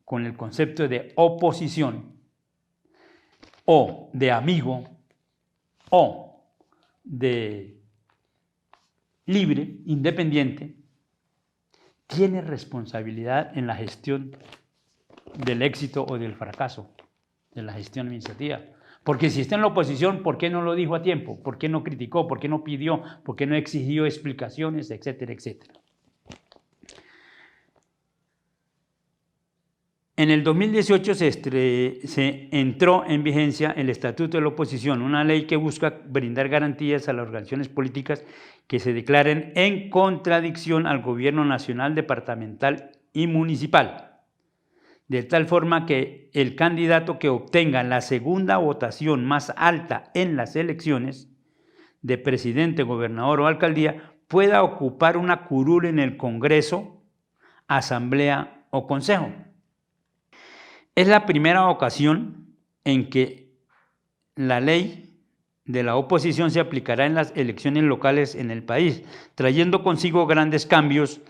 con el concepto de oposición o de amigo o de libre, independiente, tiene responsabilidad en la gestión del éxito o del fracaso de la gestión administrativa. Porque si está en la oposición, ¿por qué no lo dijo a tiempo? ¿Por qué no criticó? ¿Por qué no pidió? ¿Por qué no exigió explicaciones? Etcétera, etcétera. En el 2018 se entró en vigencia el Estatuto de la Oposición, una ley que busca brindar garantías a las organizaciones políticas que se declaren en contradicción al gobierno nacional, departamental y municipal, de tal forma que el candidato que obtenga la segunda votación más alta en las elecciones de presidente, gobernador o alcaldía pueda ocupar una curul en el Congreso, Asamblea o Consejo. Es la primera ocasión en que la ley de la oposición se aplicará en las elecciones locales en el país, trayendo consigo grandes cambios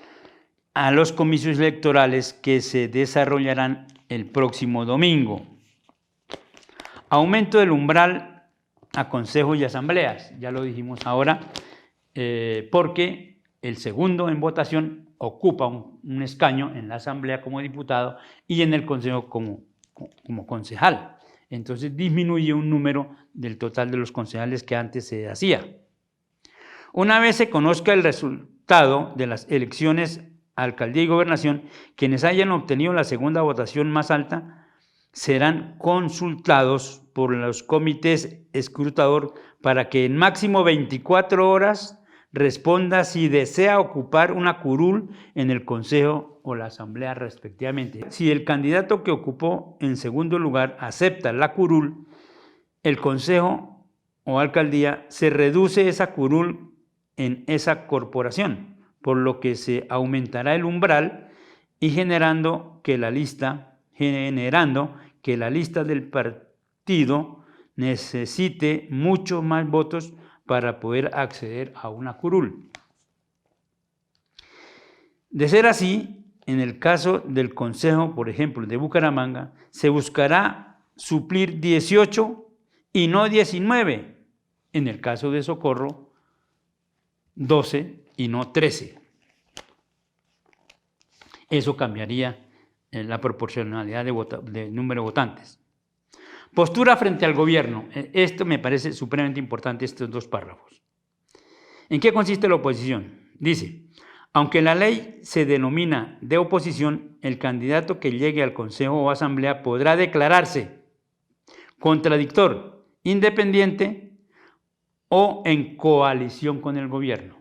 a los comicios electorales que se desarrollarán el próximo domingo. Aumento del umbral a consejos y asambleas, ya lo dijimos ahora, porque el segundo en votación ocupa un escaño en la asamblea como diputado y en el consejo como concejal. Entonces disminuye un número del total de los concejales que antes se hacía. Una vez se conozca el resultado de las elecciones alcaldía y gobernación, quienes hayan obtenido la segunda votación más alta serán consultados por los comités escrutador para que en máximo 24 horas responda si desea ocupar una curul en el consejo o la asamblea respectivamente. Si el candidato que ocupó en segundo lugar acepta la curul, el consejo o alcaldía se reduce esa curul en esa corporación, por lo que se aumentará el umbral y generando que la lista del partido necesite muchos más votos para poder acceder a una curul. De ser así, en el caso del Consejo, por ejemplo, de Bucaramanga, se buscará suplir 18 y no 19. En el caso de Socorro, 12 y no 13. Eso cambiaría la proporcionalidad de número de votantes. Postura frente al gobierno. Esto me parece supremamente importante, estos 2 párrafos. ¿En qué consiste la oposición? Dice, aunque la ley se denomina de oposición, el candidato que llegue al consejo o asamblea podrá declararse contradictor, independiente o en coalición con el gobierno.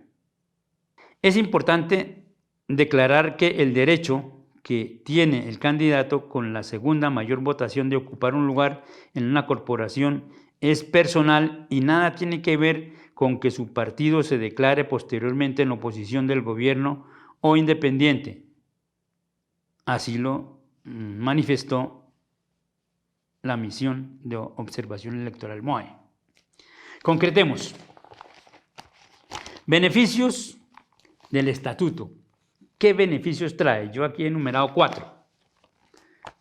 Es importante declarar que el derecho que tiene el candidato con la segunda mayor votación de ocupar un lugar en una corporación es personal y nada tiene que ver con que su partido se declare posteriormente en oposición del gobierno o independiente. Así lo manifestó la misión de observación electoral MOE. Concretemos. Beneficios del estatuto. ¿Qué beneficios trae? Yo aquí he enumerado 4.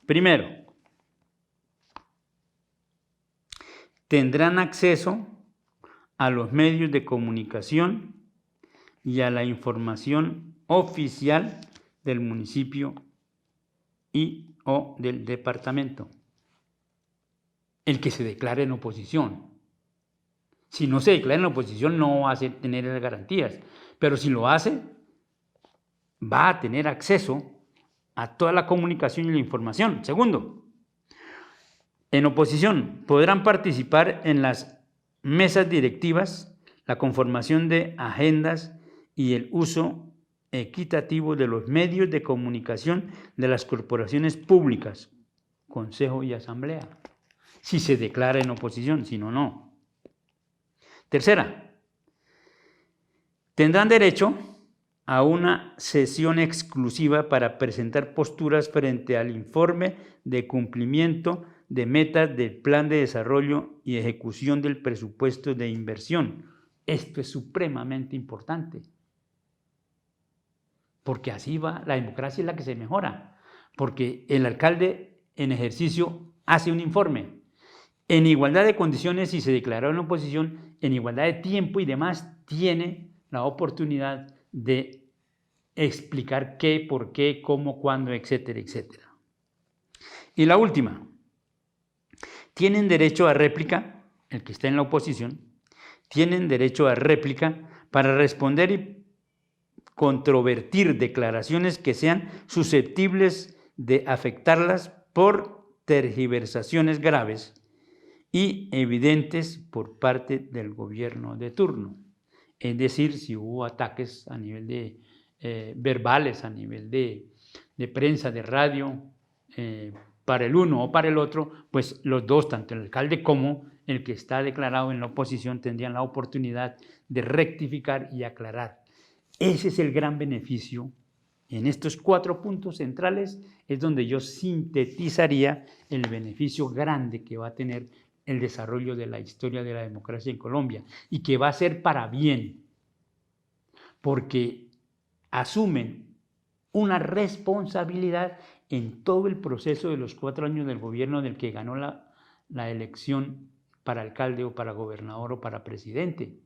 Primero, tendrán acceso a los medios de comunicación y a la información oficial del municipio y o del departamento. El que se declare en oposición. Si no se declara en oposición no va a tener esas garantías, pero si lo hace, va a tener acceso a toda la comunicación y la información. Segundo, en oposición podrán participar en las mesas directivas, la conformación de agendas y el uso equitativo de los medios de comunicación de las corporaciones públicas, consejo y asamblea, si se declara en oposición, si no, no. Tercera, tendrán derecho a una sesión exclusiva para presentar posturas frente al informe de cumplimiento de metas del plan de desarrollo y ejecución del presupuesto de inversión. Esto es supremamente importante, porque así va, la democracia es la que se mejora, porque el alcalde en ejercicio hace un informe en igualdad de condiciones y se declaró en oposición, en igualdad de tiempo y demás, tiene la oportunidad de explicar qué, por qué, cómo, cuándo, etcétera, etcétera. Y la última, tienen derecho a réplica, el que está en la oposición, tienen derecho a réplica para responder y controvertir declaraciones que sean susceptibles de afectarlas por tergiversaciones graves y evidentes por parte del gobierno de turno. Es decir, si hubo ataques a nivel de verbales, a nivel de prensa, de radio, para el uno o para el otro, pues los dos, tanto el alcalde como el que está declarado en la oposición, tendrían la oportunidad de rectificar y aclarar. Ese es el gran beneficio. En estos 4 puntos centrales es donde yo sintetizaría el beneficio grande que va a tener el desarrollo de la historia de la democracia en Colombia y que va a ser para bien, porque asumen una responsabilidad en todo el proceso de los 4 años del gobierno del que ganó la elección para alcalde o para gobernador o para presidente.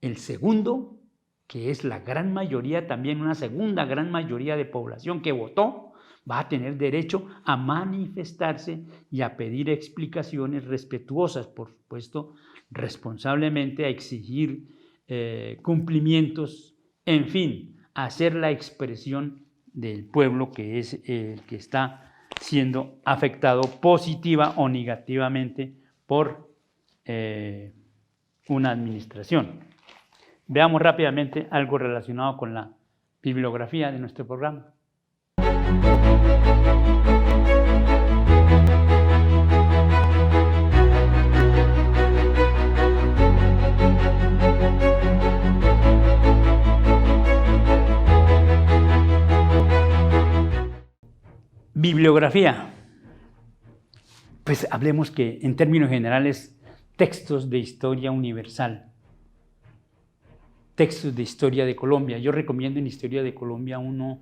El segundo, que es la gran mayoría, también una segunda gran mayoría de población que votó, va a tener derecho a manifestarse y a pedir explicaciones respetuosas, por supuesto, responsablemente, a exigir cumplimientos, en fin, a hacer la expresión del pueblo que es el que está siendo afectado positiva o negativamente por una administración. Veamos rápidamente algo relacionado con la bibliografía de nuestro programa. Bibliografía. Pues hablemos que en términos generales, textos de historia universal, textos de historia de Colombia. Yo recomiendo en Historia de Colombia uno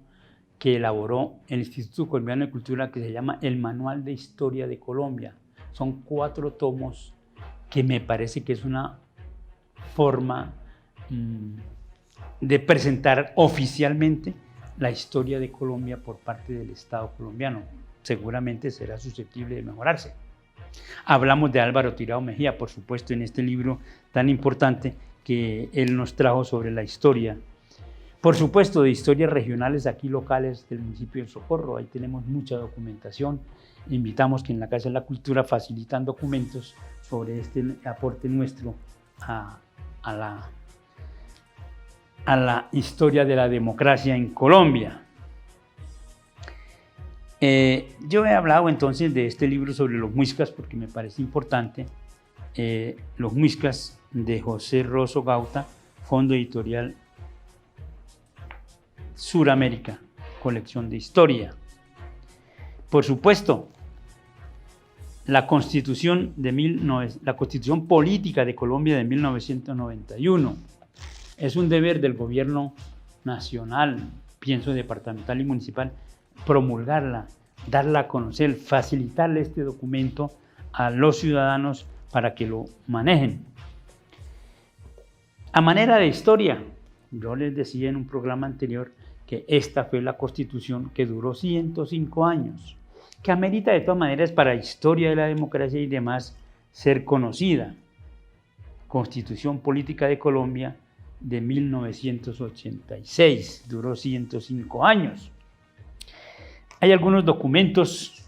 que elaboró el Instituto Colombiano de Cultura que se llama El Manual de Historia de Colombia. Son 4 tomos que me parece que es una forma de presentar oficialmente la historia de Colombia por parte del Estado colombiano. Seguramente será susceptible de mejorarse. Hablamos de Álvaro Tirado Mejía, por supuesto, en este libro tan importante que él nos trajo sobre la historia. Por supuesto, de historias regionales aquí locales del municipio del Socorro. Ahí tenemos mucha documentación. Invitamos que en la Casa de la Cultura facilitan documentos sobre este aporte nuestro a la historia de la democracia en Colombia. Yo he hablado entonces de este libro sobre los muiscas porque me parece importante. Los muiscas de José Rosso Gauta, Fondo Editorial Suramérica, colección de historia. Por supuesto, la Constitución Política de Colombia de 1991. Es un deber del gobierno nacional, pienso departamental y municipal, promulgarla, darla a conocer, facilitarle este documento a los ciudadanos para que lo manejen. A manera de historia, yo les decía en un programa anterior que esta fue la Constitución que duró 105 años, que amerita de todas maneras para historia de la democracia y demás ser conocida. Constitución Política de Colombia de 1986, duró 105 años. Hay algunos documentos,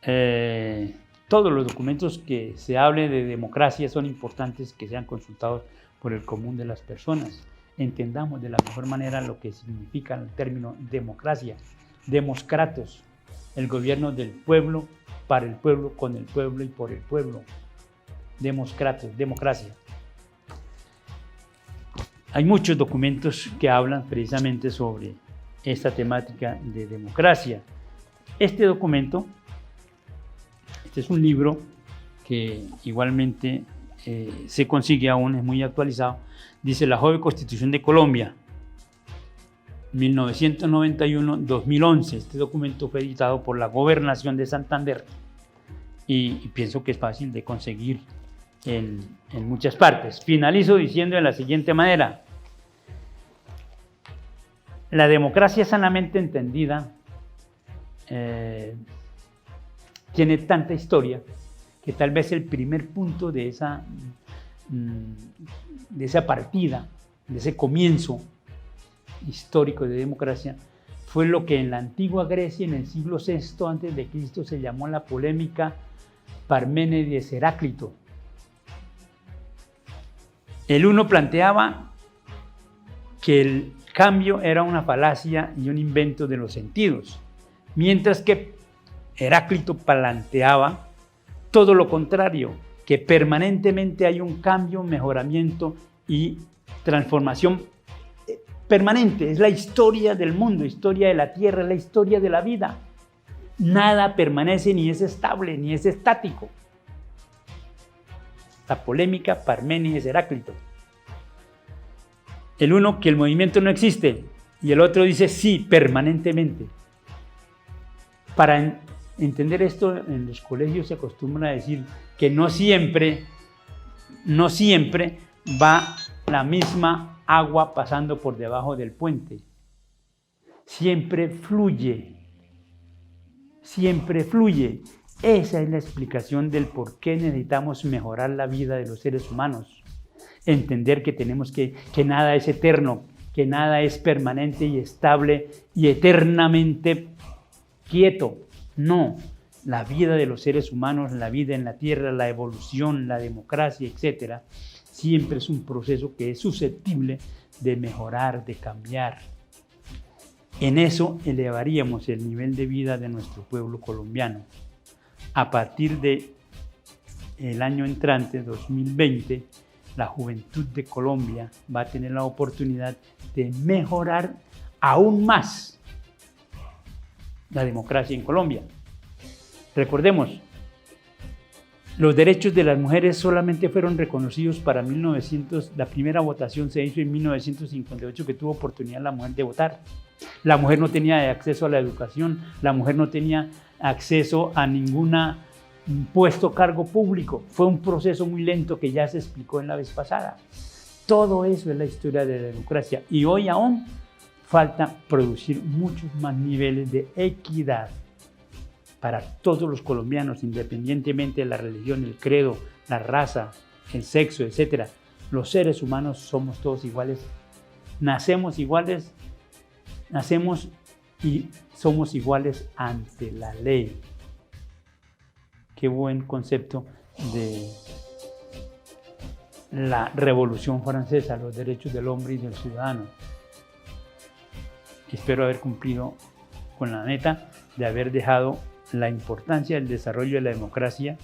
todos los documentos que se hable de democracia son importantes que sean consultados por el común de las personas. entendamos de la mejor manera lo que significa el término democracia. Demoskratos, el gobierno del pueblo, para el pueblo, con el pueblo y por el pueblo. Demoskratos, democracia. Hay muchos documentos que hablan precisamente sobre esta temática de democracia. Este documento, este es un libro que igualmente se consigue aún, es muy actualizado, dice La Joven Constitución de Colombia, 1991-2011. Este documento fue editado por la Gobernación de Santander y pienso que es fácil de conseguir en muchas partes. Finalizo diciendo de la siguiente manera: la democracia sanamente entendida tiene tanta historia que tal vez el primer punto de esa partida, de ese comienzo histórico de democracia, fue lo que en la antigua Grecia, en el siglo VI a.C., se llamó la polémica Parménides-Heráclito. El uno planteaba que el cambio era una falacia y un invento de los sentidos, mientras que Heráclito planteaba todo lo contrario, que permanentemente hay un cambio, mejoramiento y transformación permanente. Es la historia del mundo, historia de la tierra, la historia de la vida. Nada permanece, ni es estable, ni es estático. La polémica Parménides-Heráclito. El uno, que el movimiento no existe, y el otro dice sí, permanentemente. Para entender esto, en los colegios se acostumbra a decir que no siempre va la misma agua pasando por debajo del puente. Siempre fluye. Siempre fluye. Esa es la explicación del por qué necesitamos mejorar la vida de los seres humanos. Entender que tenemos que nada es eterno, que nada es permanente y estable y eternamente quieto. No, la vida de los seres humanos, la vida en la tierra, la evolución, la democracia, etc., siempre es un proceso que es susceptible de mejorar, de cambiar. En eso elevaríamos el nivel de vida de nuestro pueblo colombiano. A partir del año entrante, 2020, la juventud de Colombia va a tener la oportunidad de mejorar aún más la democracia en Colombia. Recordemos, los derechos de las mujeres solamente fueron reconocidos para 1900, la primera votación se hizo en 1958, que tuvo oportunidad la mujer de votar. La mujer no tenía acceso a la educación, la mujer no tenía acceso a ningún puesto, cargo público. Fue un proceso muy lento que ya se explicó en la vez pasada. Todo eso es la historia de la democracia y hoy aún falta producir muchos más niveles de equidad para todos los colombianos, independientemente de la religión, el credo, la raza, el sexo, etc. Los seres humanos somos todos iguales, nacemos iguales, nacemos y somos iguales ante la ley. Qué buen concepto de la Revolución Francesa, los derechos del hombre y del ciudadano. Espero haber cumplido con la meta de haber dejado la importancia del desarrollo de la democracia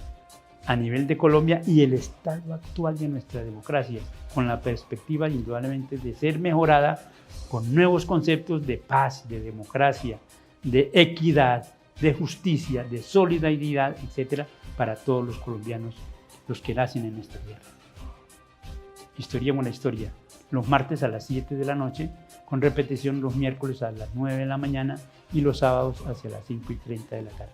a nivel de Colombia y el estado actual de nuestra democracia, con la perspectiva indudablemente de ser mejorada con nuevos conceptos de paz, de democracia, de equidad, de justicia, de solidaridad, etc., para todos los colombianos, los que nacen en esta tierra. Historiemos la historia, los martes a las 7 de la noche, con repetición los miércoles a las 9 de la mañana y los sábados hacia las 5:30 de la tarde.